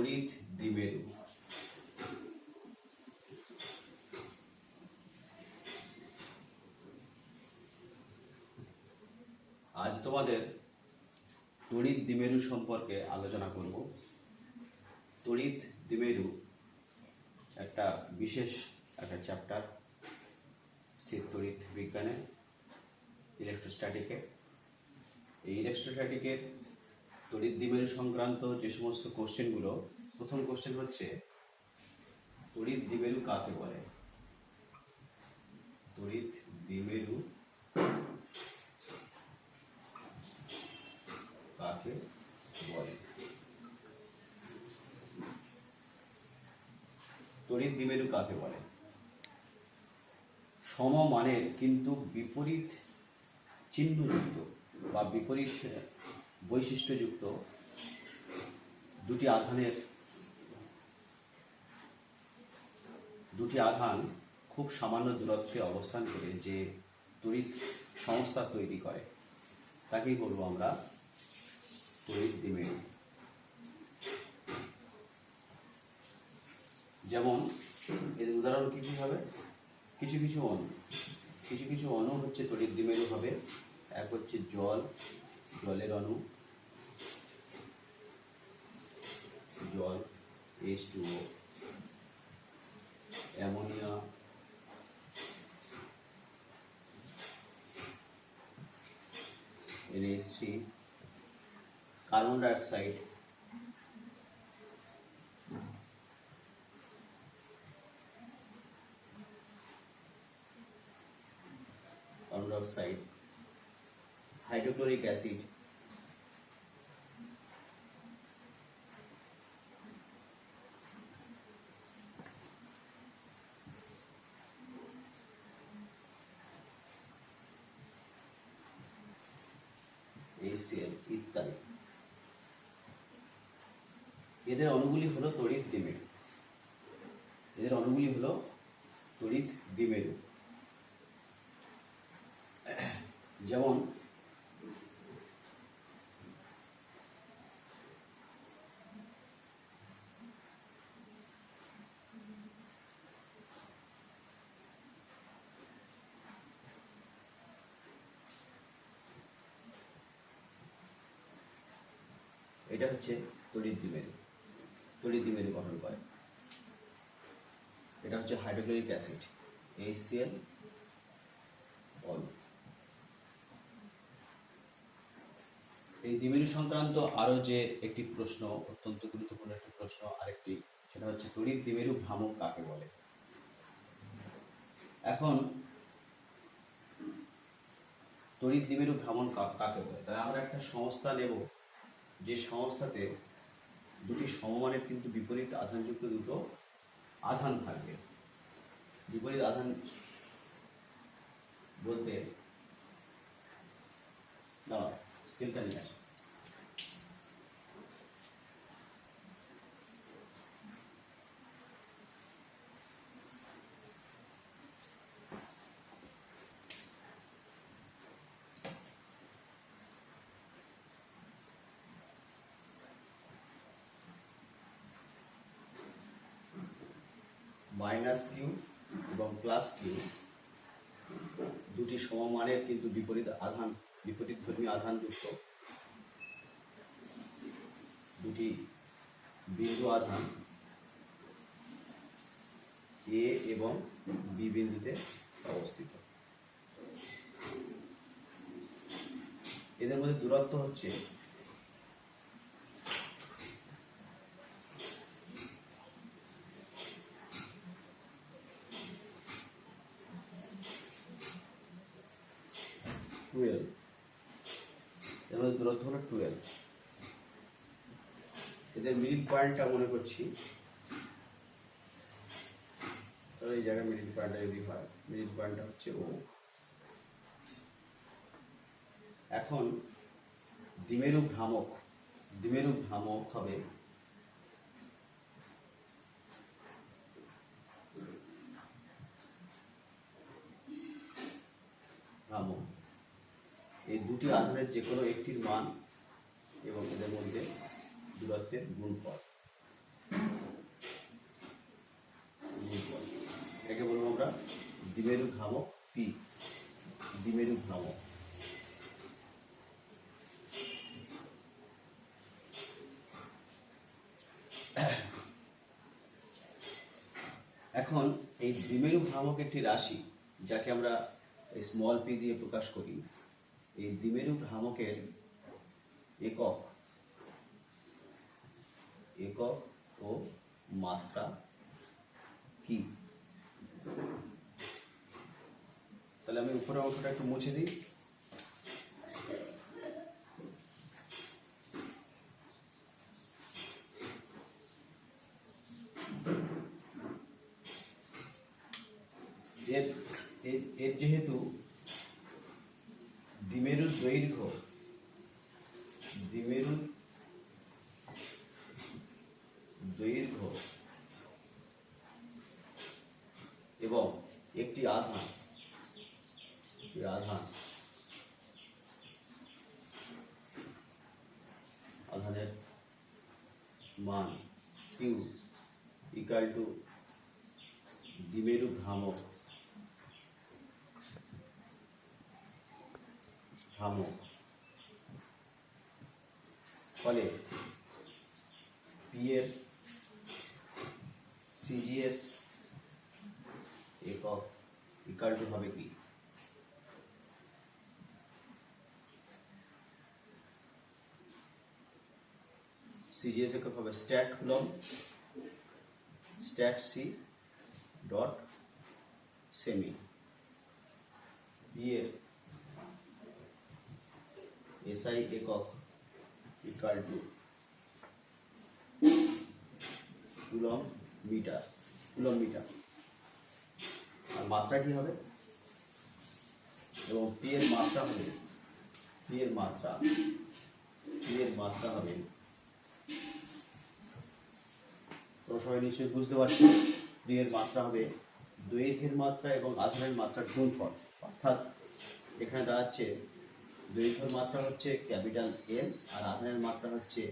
তড়িৎ দ্বিমেরু। আজ তোমাদের তড়িৎ দ্বিমেরু সম্পর্কে আলোচনা করব। তড়িৎ দ্বিমেরু একটা বিশেষ একটা চ্যাপ্টার স্থির তড়িৎ বিজ্ঞানে, ইলেকট্রোস্ট্যাটিকে। এই ইলেকট্রোস্ট্যাটিকের তড়িৎ দ্বিমেরু সংক্রান্ত যে সমস্ত কোশ্চেনগুলো, প্রথম কোশ্চেন হচ্ছে তড়িৎ দ্বিমেরু কাকে বলে? তড়িৎ দ্বিমেরু কাকে বলে? তড়িৎ দ্বিমেরু কাকে বলে? সমমানের কিন্তু বিপরীত চিহ্নযুক্ত বা বিপরীত বৈশিষ্ট্যযুক্ত দুটি আধান খুব সামান্য দূরত্বে অবস্থান করে যে তড়িৎ সংস্থা তৈরি করে তাকেই বলবো আমরা তড়িৎ দ্বিমেরু। যেমন এর উদাহরণ কি হবে? কিছু কিছু অণু হচ্ছে তড়িৎ দ্বিমেরু হবে। এক হচ্ছে জলের অণু, জল H2O, ammonia, NH3, carbon dioxide, hydrochloric acid, HCl ইত্যাদি। এদের অণুগুলি হলো তড়িৎ দ্বিমেরু। যেমন এটা হচ্ছে তড়িৎ দ্বিমেরু গঠন করে। এটা হচ্ছে হাইড্রোক্লোরিক অ্যাসিড HCl অণু। এই দ্বিমেরু সংক্রান্ত আরো যে একটি প্রশ্ন, অত্যন্ত গুরুত্বপূর্ণ একটি প্রশ্ন আরেকটি, সেটা হচ্ছে তড়িৎ দ্বিমেরু ভ্রামক কাকে বলে? এখন তড়িৎ দ্বিমেরু ভ্রামক কাকে বলে? তাহলে আমরা একটা সংস্থা নেব, যে সংস্থাতে দুটি সমমানের কিন্তু বিপরীত আধানযুক্ত দুটো আধান থাকবে। বিপরীত আধান বলতে না, স্কেলটা নিয়ে আসে। -Q এবং +Q দুটি সমমানের কিন্তু বিপরীত ধর্মী আধান যুক্ত দুটি বিন্দু আধান A এবং B বিন্দুতে অবস্থিত। এদের মধ্যে দূরত্ব হচ্ছে দূরত্ব হলো 12। এদের মিডিল পয়েন্টটা মনে করছি, এই জায়গায় মিডিল পয়েন্টটা যদি হয়, মিডিল পয়েন্টটা হচ্ছে O। এখন দ্বিমেরু ভ্রামক হবে এই দুটি আধানের যে কোনো একটির মান এবং এদের মধ্যে দূরত্বের গুণফল। দ্বিমেরু ভ্রামক পি, দ্বিমেরু ভ্রামক। এখন এই দ্বিমেরু ভ্রামক একটি রাশি, যাকে আমরা স্মল পি দিয়ে প্রকাশ করি। এই দ্বিমেরু ভ্রামকের একক একক ও মাত্রা কি? তাহলে আমি উপরের অংশটা একটু মুছে দিই। এর যেহেতু দ্বিমেরুর দৈর্ঘ্য এবং একটি আধানের মান কিউ ইকুয়াল টু দ্বিমেরু ভ্রামক ফলে পি এর সিজিএস একক ইকুয়াল টু হবে কি? সিজিএস একক হবে stat coulomb stat C dot সেমি। পি এর এসআই একক ইকুয়াল টু কুলম্ব মিটার। আর মাত্রা কি হবে? এবং পি এর মাত্রা হবে তোমরা সবাই নিশ্চয়ই বুঝতে পারছো। পি এর মাত্রা হবে দৈর্ঘ্যের মাত্রা এবং আধানের মাত্রার গুণফল। অর্থাৎ এখানে দাঁড়াচ্ছে দৈর্ঘ্যের মাত্রা হচ্ছে ক্যাপিটাল এল আর আধানের মাত্রা হচ্ছে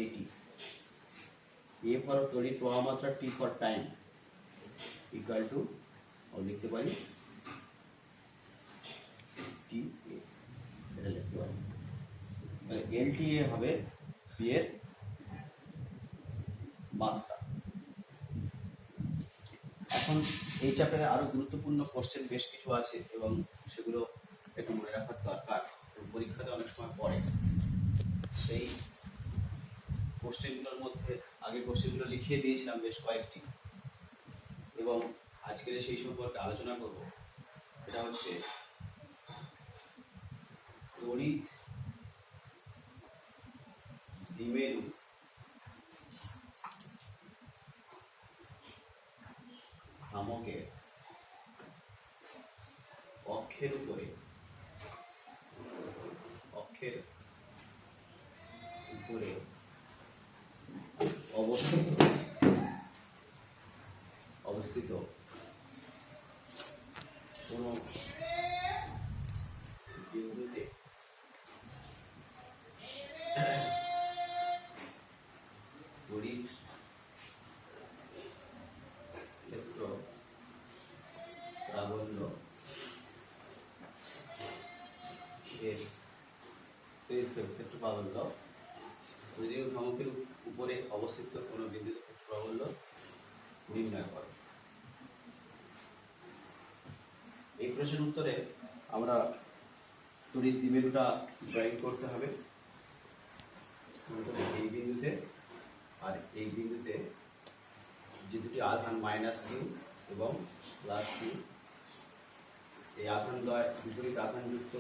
এটি। এ ফর তড়িৎ প্রবাহ মাত্রা, T for time equal to লিখতে পারি টি এ, এটা লিখতে পারি। তাহলে এল টি এ হবে পি এর মাত্রা। এখন এই চ্যাপ্টারে আরো গুরুত্বপূর্ণ কোশ্চেন বেশ কিছু আছে এবং সেগুলো একটু মনে রাখার দরকার, পরীক্ষাতে অনেক সময় পড়ে। সেই কোশ্চেনগুলোর মধ্যে আগে কোশ্চেনগুলো লিখিয়ে দিয়েছিলাম বেশ কয়েকটি, এবং আজকের সেই সম্পর্কে আলোচনা করব। এটা হচ্ছে তড়িৎ দ্বিমেরু ভ্রামকের অক্ষের উপরে অবস্থিত কোন বিন্দুতে তড়িৎ ক্ষেত্র প্রাবল্য দ্বিমেরু ভ্রামকের উপরে অবস্থিত কোন বিন্দুতে ক্ষেত্র প্রাবল্য নির্ণয় করো। এই প্রশ্নের উত্তরে আমরা তড়িৎ দ্বিমেরুটা ড্রয়িং করতে হবে। এই বিন্দুতে আর এই বিন্দুতে যে দুটি আধান মাইনাস কিউ এবং প্লাস কিউ, এই আধান দ্বয় বিপরীত আধানযুক্ত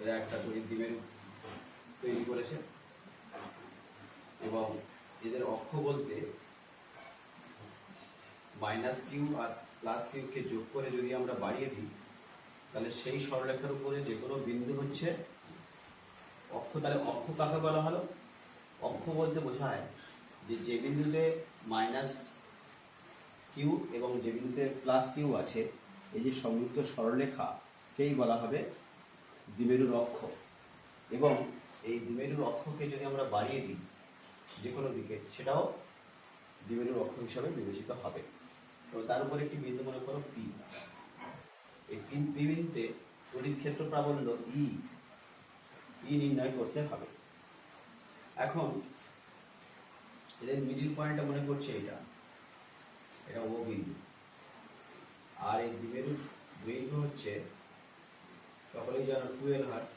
এরা একটা তড়িৎ দ্বিমেরু তৈরি করেছে, এবং এদের অক্ষ বলতে মাইনাস কিউ আর প্লাস কিউকে যোগ করে যদি আমরা বাড়িয়ে দিই, তাহলে সেই সরলরেখার উপরে যে কোনো বিন্দু হচ্ছে অক্ষ। তাহলে অক্ষ কাকে বলা হলো? অক্ষ বলতে বোঝায় যে বিন্দুতে মাইনাস কিউ এবং যে বিন্দুতে প্লাস কিউ আছে, এই যে সংযুক্ত সরলরেখাকেই বলা হবে দ্বিমেরুর অক্ষ। এবং এই দ্বিমেরুর অক্ষকে যদি আমরা বাড়িয়ে দিই যে কোনো দিকে, সেটাও দ্বিমেরুর অক্ষ হিসাবে বিবেচিত হবে। তো তার উপরে একটি বিন্দু মনে করো পি। এই পি বিন্দুতে তড়িৎ ক্ষেত্র প্রাবল্য ই নির্ণয় করতে হবে। এখন এদের মিডিল পয়েন্টটা মনে করছে এটা ও বিন্দু, আর এই দ্বিমেরুর দৈর্ঘ্য হচ্ছে সকলেই জানো 12 হয়।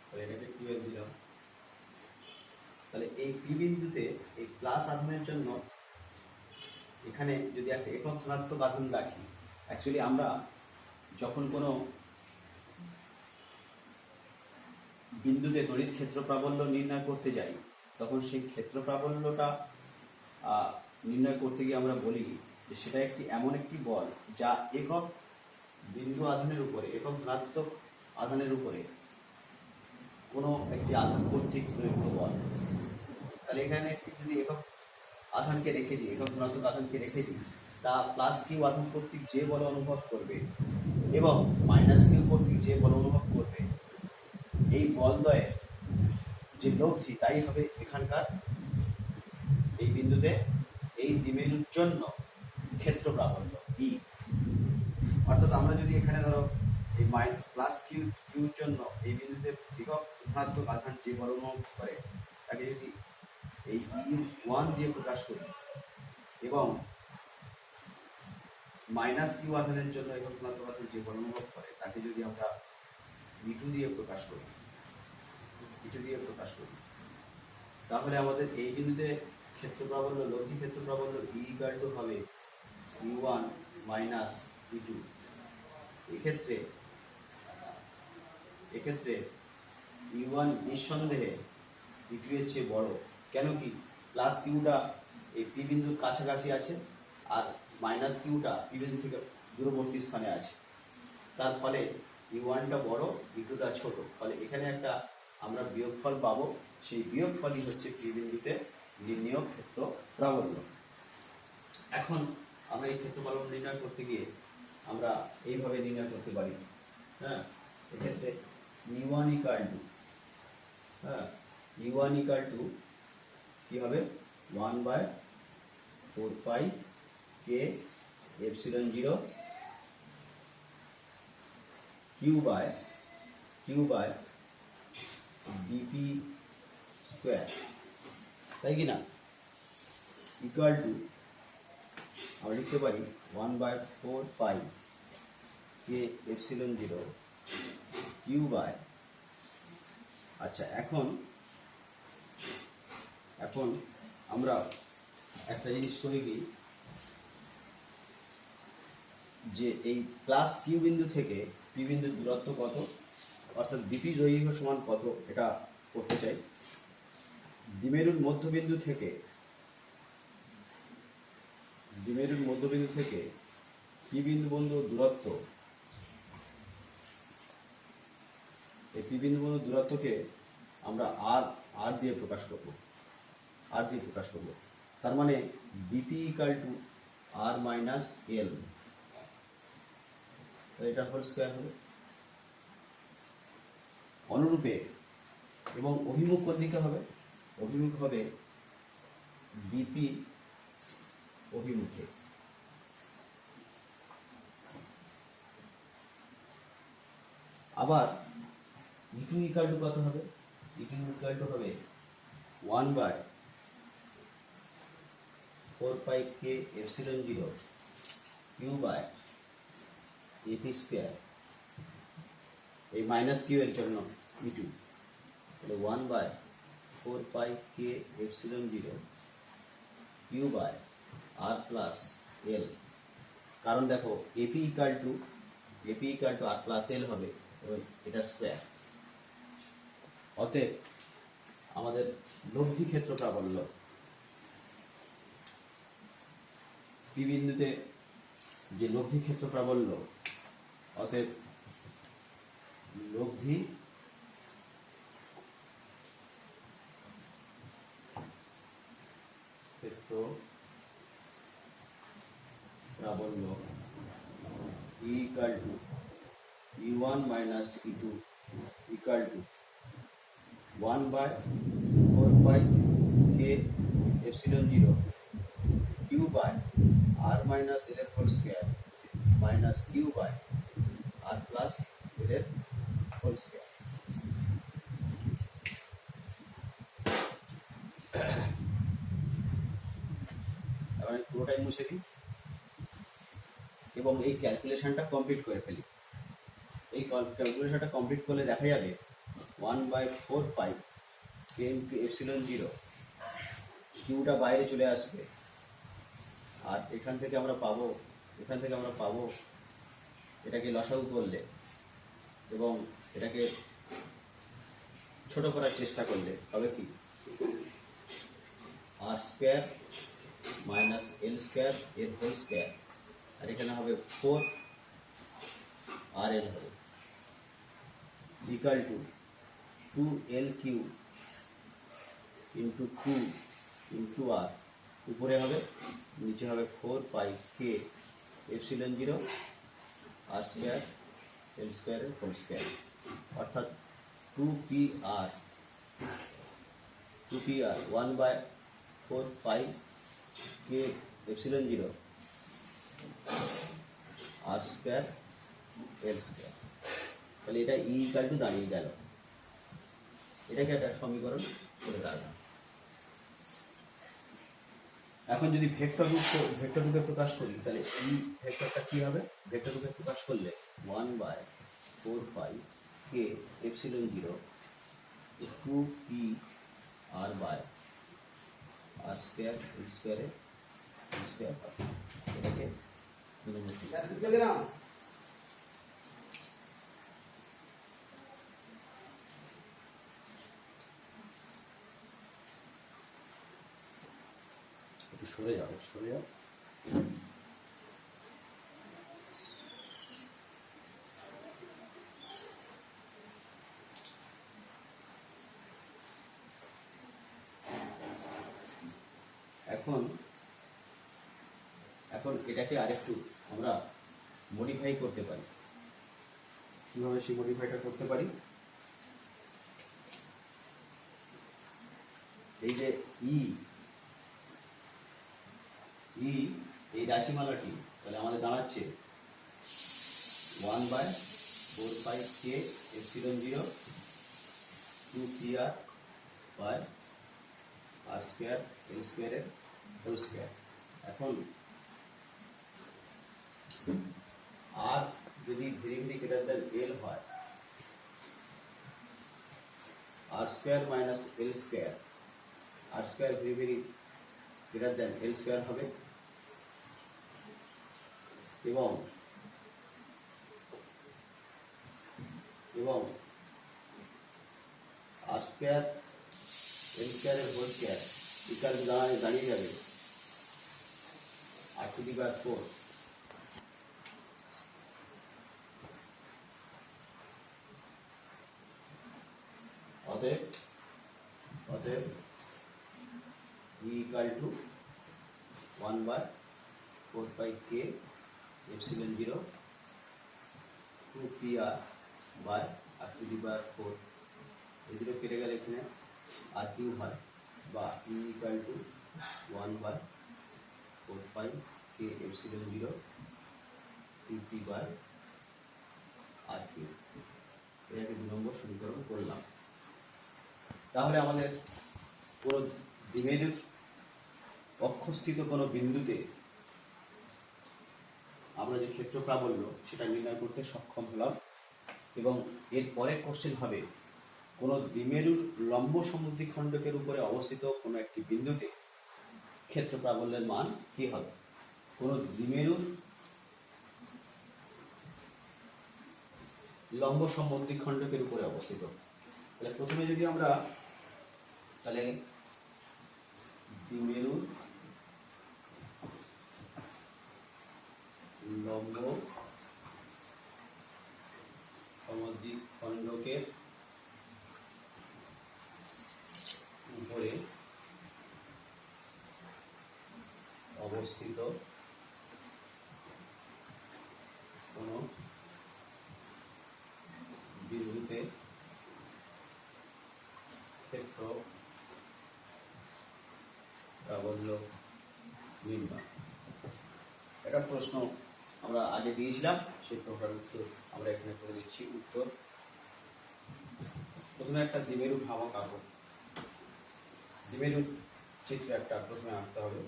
তাহলে এটাকে 12 দিলাম। তাহলে এই পি বিন্দুতে এই প্লাস আধানের জন্য এখানে যদি একটা একক ধনাত্মক আধান রাখি, অ্যাকচুয়ালি আমরা যখন কোনো বিন্দুতে তড়িৎ ক্ষেত্র প্রাবল্য নির্ণয় করতে যাই, তখন সেই ক্ষেত্র প্রাবল্যটা নির্ণয় করতে গিয়ে আমরা বলি যে সেটা এমন একটি বল যা একক বিন্দু আধানের উপরে, একক ধনাত্মক আধানের উপরে কোনো একটি আধান কর্তৃক প্রযুক্ত বল। তাহলে এখানে যদি একক আধানকে রেখে দিই, একক ধনাত্মক আধানকে রেখে দিই, তা প্লাস কিউ আধান কর্তৃক যে বল অনুভব করবে এবং মাইনাস কিউ কর্তৃক যে বল অনুভব করবে, এই বলদ্বয়ের যে লব্ধি তাই হবে এখানকার এই বিন্দুতে এই দ্বিমেরুর জন্য ক্ষেত্র প্রাবল্য ই। অর্থাৎ আমরা যদি এখানে ধরো এই প্লাস কিউর জন্য এই বিন্দুতে একক ধনাত্মক আধান যে বল অনুভব করে তাকে যদি এই E1 দিয়ে প্রকাশ করি এবং মাইনাস কিউ আধানের জন্য একক ধনাত্মক আধান যে বল অনুভব করে তাকে যদি আমরা E2 দিয়ে প্রকাশ করি, তাহলে আমাদের এই বিন্দুতে ক্ষেত্র প্রাবল্য, লব্ধি ক্ষেত্র প্রাবল্য E = হবে E1 মাইনাস E2। এক্ষেত্রে E1 নিঃসন্দেহে E2 এর চেয়ে বড়। কেন কি? প্লাস কিউটা এই পি বিন্দুর কাছাকাছি আছে আর মাইনাস কিউটা পি বিন্দু থেকে দূরবর্তী স্থানে আছে। তার ফলে E1টা বড়, E2টা ছোট। ফলে এখানে একটা আমরা বিয়োগফল পাবো, সেই বিয়োগফলই হচ্ছে পি বিন্দুতে নির্ণেয় ক্ষেত্র প্রাবল্য। এখন আমরা এই ক্ষেত্র প্রাবল্য নির্ণয় করতে গিয়ে আমরা এইভাবে নির্ণয় করতে পারি। হ্যাঁ, এক্ষেত্রে E1 = কি হবে 1/4πk∈0 q/dp², তাই কি না? ইকুয়াল টু আমরা লিখতে পারি 1/4πk∈0 q/। আচ্ছা, এখন আমরা একটা জিনিস করি কি, যে এই প্লাস কিউ বিন্দু থেকে পি বিন্দুর দূরত্ব কত, অর্থাৎ বিপি দৈর্ঘ্য সমান কত, এটা করতে চাই। দ্বিমেরুর মধ্যবিন্দু থেকে পি বিন্দু বন্ধুর দূরত্ব, এই পি বিন্দু বন্ধুর দূরত্বকে আমরা আর দিয়ে প্রকাশ করব। তার মানে বিপি = r - l, এটা হোল স্কয়ার হবে। অনুরূপে এবং অভিমুখ কোন দিকে হবে? অভিমুখ হবে বিপি অভিমুখে। আবার E2 = কত হবে? E2 হবে 1/4πk∈0 q/dp²। এই মাইনাস কিউ এর জন্য E2, তাহলে 1/4πk∈0 q/r+l। কারণ দেখো AP = r+l হবে এবং এটা স্কয়ার। অতএব আমাদের লব্ধি ক্ষেত্র প্রাবল্য পি বিন্দুতে যে লব্ধি ক্ষেত্র প্রাবল্য, অতএব লব্ধি ক্ষেত্র প্রাবল্য E = E1 - E2 = 1/4 by k epsilon zero q by r minus l এর whole square minus q by r plus l এর হোল স্কোয়ার। এবার পুরোটাই মুছে দিই এবং এই ক্যালকুলেশনটা কমপ্লিট করে ফেলি। এই ক্যালকুলেশনটা কমপ্লিট করলে দেখা যাবে 1/4 কে ইন্টু এপসিলন জিরো, কিউটা বাইরে চলে আসবে আর এখান থেকে আমরা পাবো এটাকে লসাগু করলে এবং এটাকে ছোট করার চেষ্টা করলে হবে কি r square minus l square এর হোল স্কোয়ার, আর এখানে হবে 4 আর এল হবে equal to 2l q into 2 into r, উপরে হবে নিচে হবে 4 k epsilon zero r square l স্কোয়ারের হোল স্কোয়ার, অর্থাৎ 2pr 1/4 কে epsilon zero r square l square. তাহলে এটা ইকুয়াল টু দাঁড়িয়ে গেল। এটাকে একটা সমীকরণ করে দাঁড়ালাম। এখন যদি ভেক্টর রূপে প্রকাশ করি তাহলে এই ভেক্টরটা কি হবে? ভেক্টর রূপে প্রকাশ করলে 1/4 কে epsilon zero 2pr by r square l স্কোয়ারের স্কোয়ার, এটাকে একটু সরে যাও। এখন এটাকে আরেকটু আমরা মডিফাই করতে পারি। কিভাবে সেই মডিফাইটা করতে পারি? এই যে এই রাশিমালাটি তাহলে আমাদের দাঁড়াচ্ছে 1/4 কে epsilon zero 2pr by r square l স্কোয়ারের হোল স্কোয়ার। এখন আর যদি ভেরি গ্রেটার দ্যান এল হয়, আর স্কোয়ার মাইনাস এল স্কোয়ার, আর স্কোয়ার ভেরি গ্রেটার দ্যান এল স্কোয়ার হবে এবং আর স্কোয়ার এল স্কোয়ারের হোল স্কোয়ার ইকুয়াল দাঁড়িয়ে যাবে r⁴। অতএব e equal to 1/4 K epsilon zero 2pr by r⁴। এগুলো কেটে গেলে এখানে আর কিউ হয় বা e equal to 1/4 K epsilon zero 2p by r cube. এটাকে 2 নম্বর সমীকরণ করলাম। তাহলে আমাদের কোনো দ্বিমেরুর অক্ষস্থিত কোনো বিন্দুতে আমরা যে ক্ষেত্র প্রাবল্য সেটা নির্ণয় করতে সক্ষম হলাম এবং এর পরের কোশ্চেন হবে কোনো দ্বিমেরুর লম্ব সমদ্বিখণ্ডকের উপরে অবস্থিত কোনো একটি বিন্দুতে ক্ষেত্র প্রাবল্যের মান কি হবে। কোনো দ্বিমেরুর লম্ব সমদ্বিখণ্ডকের উপরে অবস্থিত, তাহলে প্রথমে যদি আমরা তাহলে দ্বিমেরুর লম্ব সমদ্বিখণ্ডকের উপরে অবস্থিত কোনো বিন্দুতে ক্ষেত্র তা বলল নির্ণয়। একটা প্রশ্ন আমরা আগে দিয়েছিলাম, সেই প্রশ্নের উত্তর আমরা এখানে করে দিচ্ছি। উত্তর, প্রথমে একটা দ্বিমেরু ভ্রামক আঁকো। দ্বিমেরু চিত্র একটা প্রথমে আঁকতে হবে।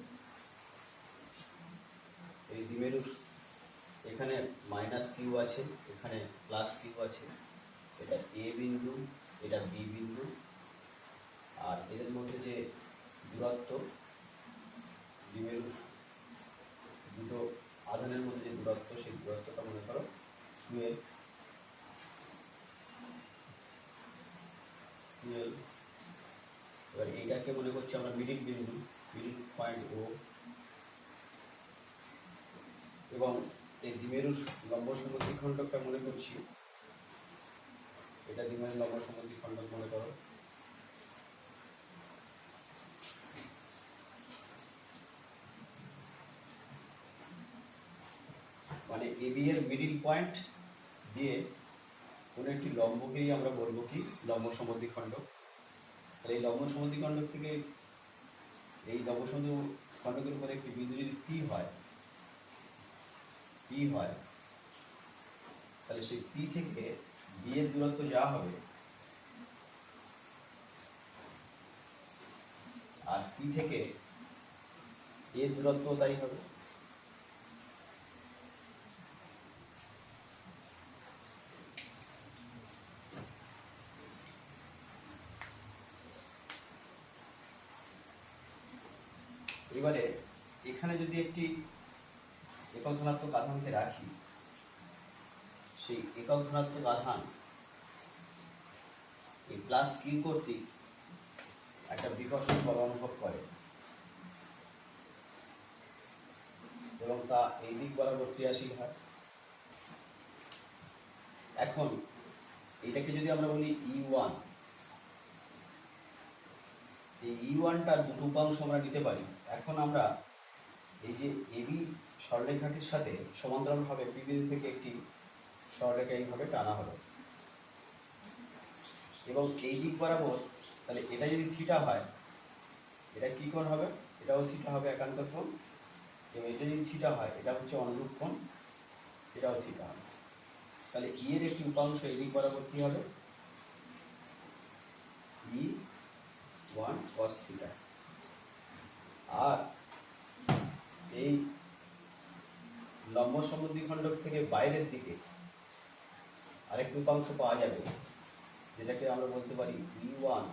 এই দ্বিমেরুর এখানে মাইনাস কিউ আছে, এখানে প্লাস কিউ আছে, এটা এ বিন্দু, এটা বি বিন্দু, আর এদের মধ্যে যে দূরত্ব, দ্বিমেরুর দুটো আধানের মধ্যে যে দূরত্ব, সেই দূরত্বটা মনে করো 12। এবার এইটাকে মনে করছি আমরা মিডিল বিন্দু, মিডিল পয়েন্ট ও, এবং এই দ্বিমেরুর লম্ব সমদ্বিখণ্ডকটা মনে করছি, এটা দ্বিমেরুর লম্ব সমদ্বিখণ্ডক মনে করো। মানে এবি এর মিডিল পয়েন্ট দিয়ে কোনো একটি লম্বকেই আমরা বলবো কি লম্ব সমদ্বিখণ্ডক। তাহলে এই লম্ব সমদ্বিখণ্ডক থেকে এই লম্ব সমদ্বিখণ্ডকের উপরে একটি বিন্দু যদি পি হয়, তাহলে সেই পি থেকে বি এর দূরত্ব যা হবে, আর পি থেকে এর দূরত্ব তাই হবে। এবারে এখানে যদি একটি একক ধনাত্মক আধানকে রাখি, সেই একক ধনাত্মক আধান এই প্লাস কিউ কর্তৃক একটা বিকর্ষণ বল অনুভব করে এবং তা এই দিক বরাবর ক্রিয়াশীল হয়। এখন এটাকে যদি আমরা বলি E1, এই E1টার দুটো উপাংশ আমরা নিতে পারি। এখন আমরা এই যে এবি সরলরেখাটির সাথে সমান্তরালভাবে পি বিন্দু থেকে একটি সরলরেখা এইভাবে টানা হলো, এবং এই দিক বরাবর, তাহলে এটা যদি থিটা হয়, এটা কি কোণ হবে? এটাও থিটা হবে, একান্তর কোণ। এবং এটা যদি থিটা হয়, এটা হচ্ছে অনুরূপ কোণ, এটাও থিটা হবে। তাহলে ই এর একটি উপাংশ এই দিক বরাবর কি হবে? E1 cos theta. আর এই লম্ব সমদ্বিখণ্ডক থেকে বাইরের দিকে আরেকটি উপাংশ পাওয়া যাবে, যেটাকে আমরা বলতে পারি E1